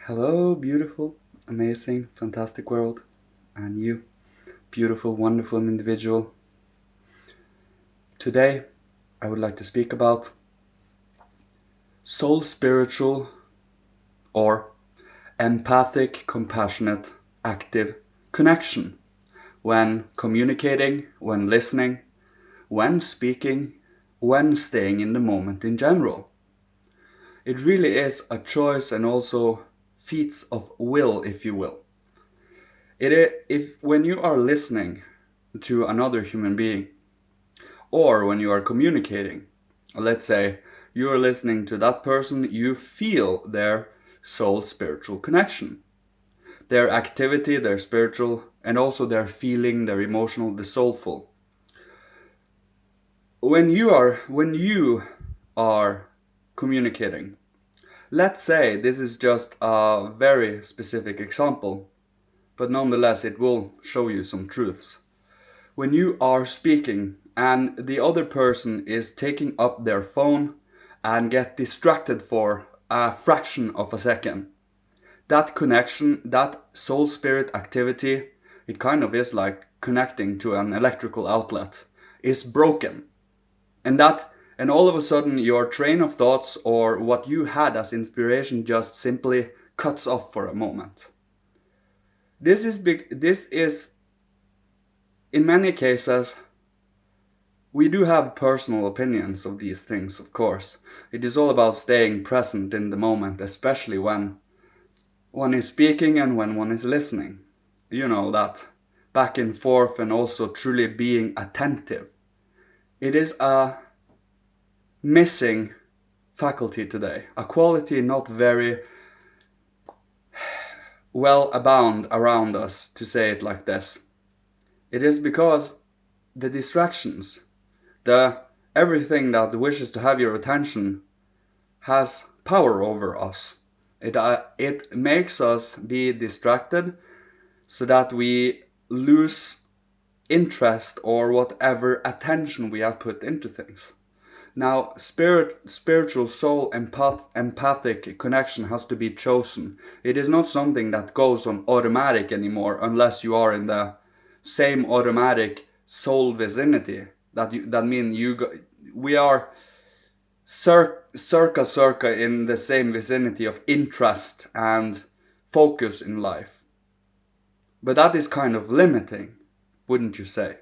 Hello, beautiful, amazing, fantastic world, and you, beautiful, wonderful individual. Today, I would like to speak about soul spiritual or empathic, compassionate, active connection when communicating, when listening, when speaking, when staying in the moment in general. It really is a choice and also feats of will, if you will. If when you are listening to another human being, or when you are communicating, let's say you are listening to that person, you feel their soul spiritual connection, their activity, their spiritual, and also their feeling, their emotional, the soulful. When you are communicating, let's say this is just a very specific example, but nonetheless it will show you some truths. When you are speaking and the other person is taking up their phone and get distracted for a fraction of a second, that connection, that soul spirit activity, it kind of is like connecting to an electrical outlet, is broken. And all of a sudden your train of thoughts or what you had as inspiration just simply cuts off for a moment. This is in many cases, we do have personal opinions of these things, of course. It is all about staying present in the moment, especially when one is speaking and when one is listening. You know, that back and forth, and also truly being attentive. It is a missing faculty today, a quality not very well abound around us, to say it like this. It is because the distractions, the everything that wishes to have your attention has power over us. It makes us be distracted so that we lose interest or whatever attention we have put into things. Now, spiritual soul empathic connection has to be chosen. It is not something that goes on automatic anymore unless you are in the same automatic soul vicinity. That means we are circa in the same vicinity of interest and focus in life. But that is kind of limiting, wouldn't you say?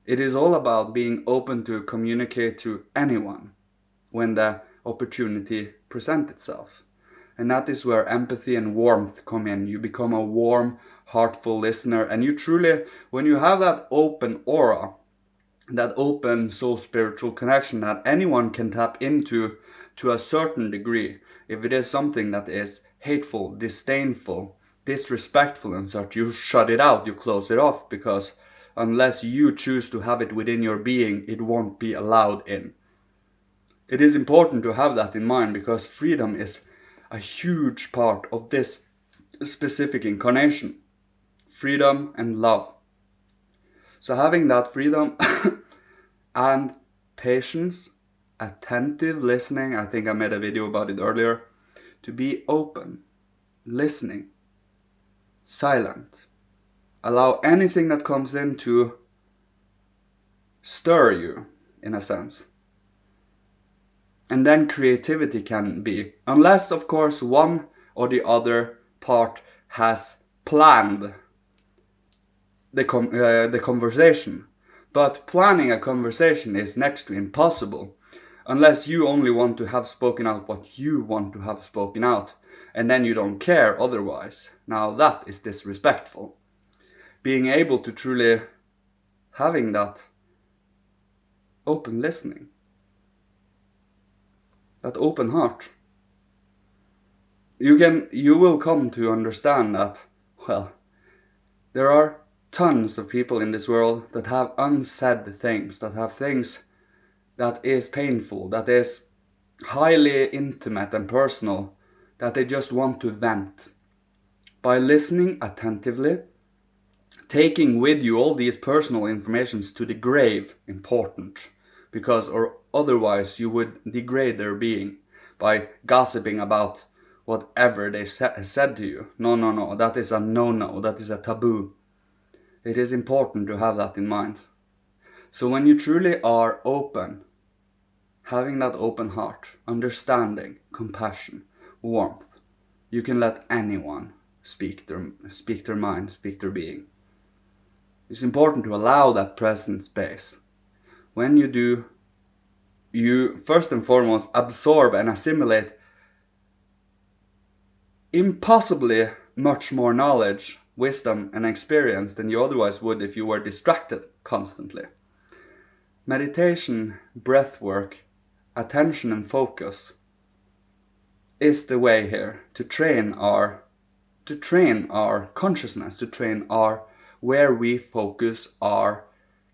It is all about being open to communicate to anyone when the opportunity presents itself. And that is where empathy and warmth come in. You become a warm, heartful listener, and you truly, when you have that open aura, that open soul spiritual connection that anyone can tap into to a certain degree, if it is something that is hateful, disdainful, disrespectful and such, you shut it out, you close it off, because unless you choose to have it within your being, it won't be allowed in. It is important to have that in mind, because freedom is a huge part of this specific incarnation. Freedom and love. So having that freedom and patience, attentive listening, I think I made a video about it earlier, to be open, listening, silent. Allow anything that comes in to stir you, in a sense. And then creativity can be, unless of course one or the other part has planned the conversation. But planning a conversation is next to impossible, unless you only want to have spoken out what you want to have spoken out, and then you don't care otherwise. Now that is disrespectful. Being able to truly having that open listening, that open heart, you will come to understand that, well, there are tons of people in this world that have unsaid things, that have things that is painful, that is highly intimate and personal, that they just want to vent. By listening attentively, taking with you all these personal informations to the grave, important, because or otherwise you would degrade their being by gossiping about whatever they said to you. No, that is a no, that is a taboo. It is important to have that in mind. So when you truly are open, having that open heart, understanding, compassion, warmth, you can let anyone speak their mind, speak their being. It's important to allow that present space. When you do, you first and foremost absorb and assimilate impossibly much more knowledge, wisdom, and experience than you otherwise would if you were distracted constantly. Meditation, breath work, attention and focus is the way here to train our consciousness, to train where we focus our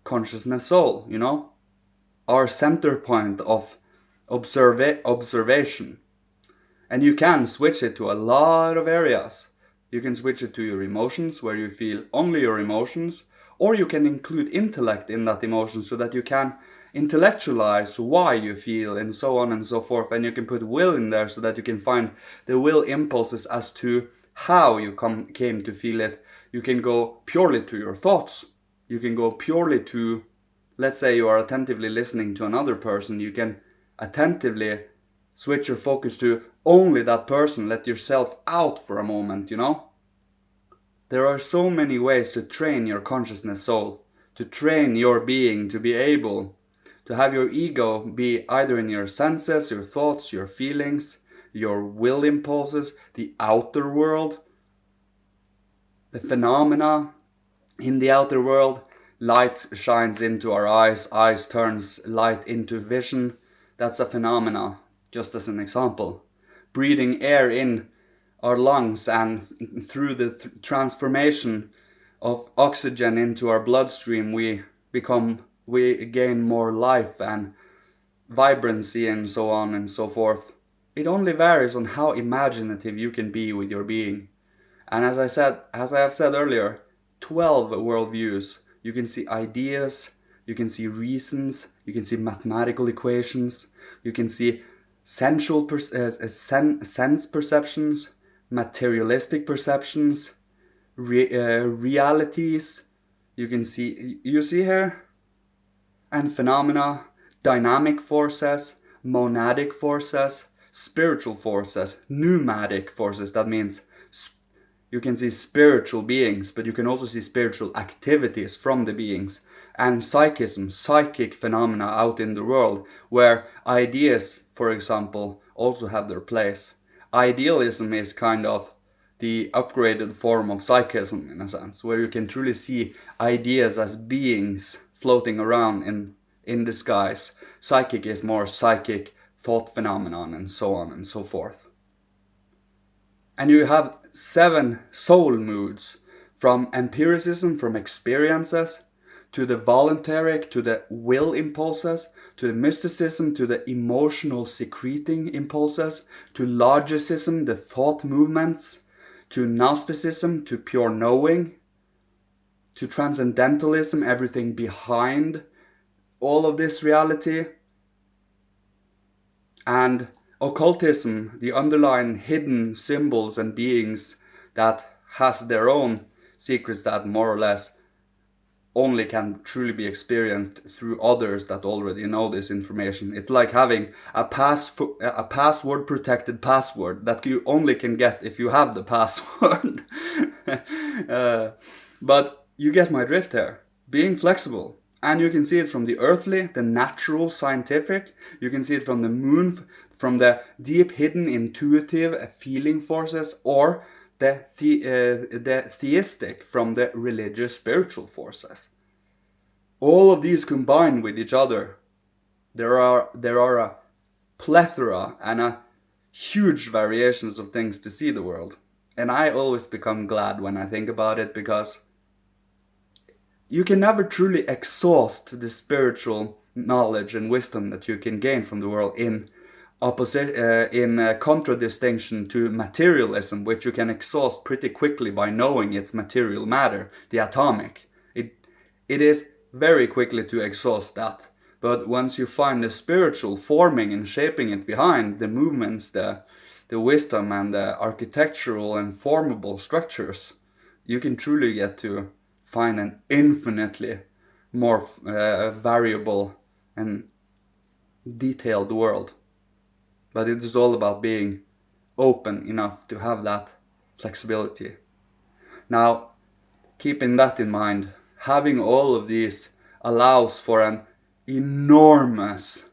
consciousness soul, our center point of observation. And you can switch it to a lot of areas. You can switch it to your emotions, where you feel only your emotions, or you can include intellect in that emotion so that you can intellectualize why you feel and so on and so forth. And you can put will in there so that you can find the will impulses as to how you came to feel it. You can go purely to your thoughts. You can go purely to, let's say you are attentively listening to another person. You can attentively switch your focus to only that person. Let yourself out for a moment, There are so many ways to train your consciousness soul, to train your being to be able to have your ego be either in your senses, your thoughts, your feelings, your will impulses, the outer world, the phenomena in the outer world. Light shines into our eyes turns light into vision. That's a phenomena, just as an example. Breathing air in our lungs and through the transformation of oxygen into our bloodstream, we gain more life and vibrancy and so on and so forth. It only varies on how imaginative you can be with your being. And as I have said earlier, 12 worldviews. You can see ideas, you can see reasons, you can see mathematical equations, you can see sense perceptions, materialistic perceptions, realities. You see here, and phenomena, dynamic forces, monadic forces, spiritual forces, pneumatic forces. That means you can see spiritual beings, but you can also see spiritual activities from the beings. And psychism, psychic phenomena out in the world, where ideas, for example, also have their place. Idealism is kind of the upgraded form of psychism, in a sense, where you can truly see ideas as beings floating around in the skies. Psychic is more psychic thought phenomenon, and so on and so forth. And you have 7 soul moods, from empiricism, from experiences, to the voluntary, to the will impulses, to the mysticism, to the emotional secreting impulses, to logicism, the thought movements, to Gnosticism, to pure knowing, to transcendentalism, everything behind all of this reality, and occultism, the underlying hidden symbols and beings that has their own secrets that more or less only can truly be experienced through others that already know this information. It's like having a password protected password that you only can get if you have the password. But you get my drift here. Being flexible. And you can see it from the earthly, the natural, scientific. You can see it from the moon, from the deep, hidden, intuitive feeling forces, or the theistic, from the religious, spiritual forces. All of these combine with each other. There are a plethora and a huge variations of things to see the world. And I always become glad when I think about it, because you can never truly exhaust the spiritual knowledge and wisdom that you can gain from the world in contradistinction to materialism, which you can exhaust pretty quickly by knowing its material matter, the atomic. It is very quickly to exhaust that. But once you find the spiritual forming and shaping it behind, the movements, the the wisdom and the architectural and formable structures, you can truly get to find an infinitely more variable and detailed world. But it is all about being open enough to have that flexibility. Now, keeping that in mind, having all of these allows for an enormous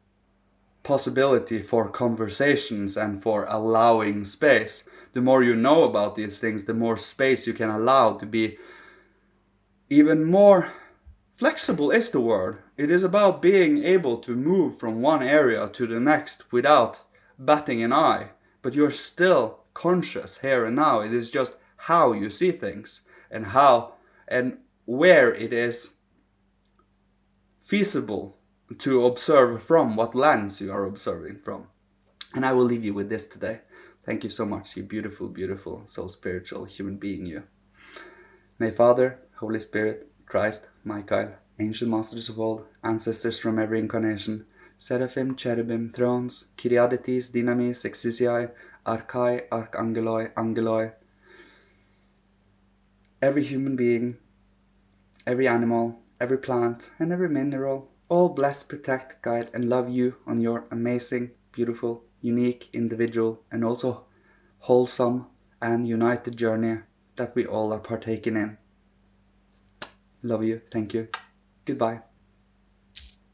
possibility for conversations and for allowing space. The more you know about these things, the more space you can allow to be even more flexible is the word. It is about being able to move from one area to the next without batting an eye, but you're still conscious here and now. It is just how you see things and how and where it is feasible to observe from, what lens you are observing from. And I will leave you with this today. Thank you so much, you beautiful, beautiful, soul spiritual human being you. May Father, Holy Spirit, Christ, Michael, angel masters of all, ancestors from every incarnation, seraphim, cherubim, thrones, kyriadetes, dynamis, exousiae, archai, archangeloi, angeloi, every human being, every animal, every plant, and every mineral, all bless, protect, guide, and love you on your amazing, beautiful, unique, individual, and also wholesome and united journey that we all are partaking in. Love you. Thank you. Goodbye.